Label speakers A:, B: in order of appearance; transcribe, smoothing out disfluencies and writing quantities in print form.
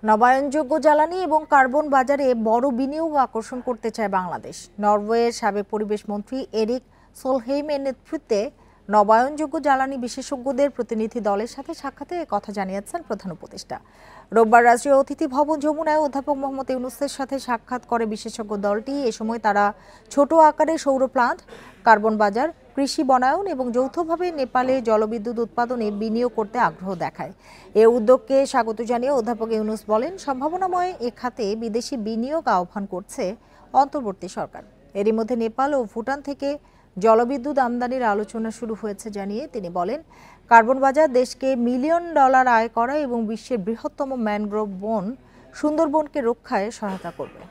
A: নবায়নযোগ্য জ্বালানি এবং কার্বন বাজারে বড় বিনিয়োগ আকর্ষণ করতে চায় বাংলাদেশ। নরওয়ের সাবেক পরিবেশ মন্ত্রী এরিক সোলহেইমের নেতৃত্বে নবায়নযোগ্য জ্বালানি বিশেষজ্ঞদের প্রতিনিধি দলের সাথে সাক্ষাতে কথা জানিয়েছেন প্রধান উপদেষ্টা। রোববার রাষ্ট্রীয় অতিথি ভবন যমুনায় অধ্যাপক মোহাম্মদ ইউনূসের সাথে সাক্ষাৎ করে বিশেষজ্ঞ দলটি। এ সময় তারা ছোট আকারের সৌর প্লান্ট, কার্বন বাজার, কৃষি বনায়ন এবং যৌথভাবে নেপালে জলবিদ্যুৎ উৎপাদনে বিনিয়োগ করতে আগ্রহ দেখায়। এ উদ্যোগকে স্বাগত জানিয়ে অধ্যাপক ইউনূস বলেন, সম্ভাবনাময় এ খাতে বিদেশি বিনিয়োগ আহ্বান করছে অন্তর্বর্তী সরকার। এরই মধ্যে নেপাল ও ভুটান থেকে জলবিদ্যুৎ আমদানির আলোচনা শুরু হয়েছে জানিয়ে তিনি বলেন, কার্বন বাজার দেশকে $1 মিলিয়ন আয় করা এবং বিশ্বের বৃহত্তম ম্যানগ্রোভ বন সুন্দরবনকে রক্ষায় সহায়তা করবে।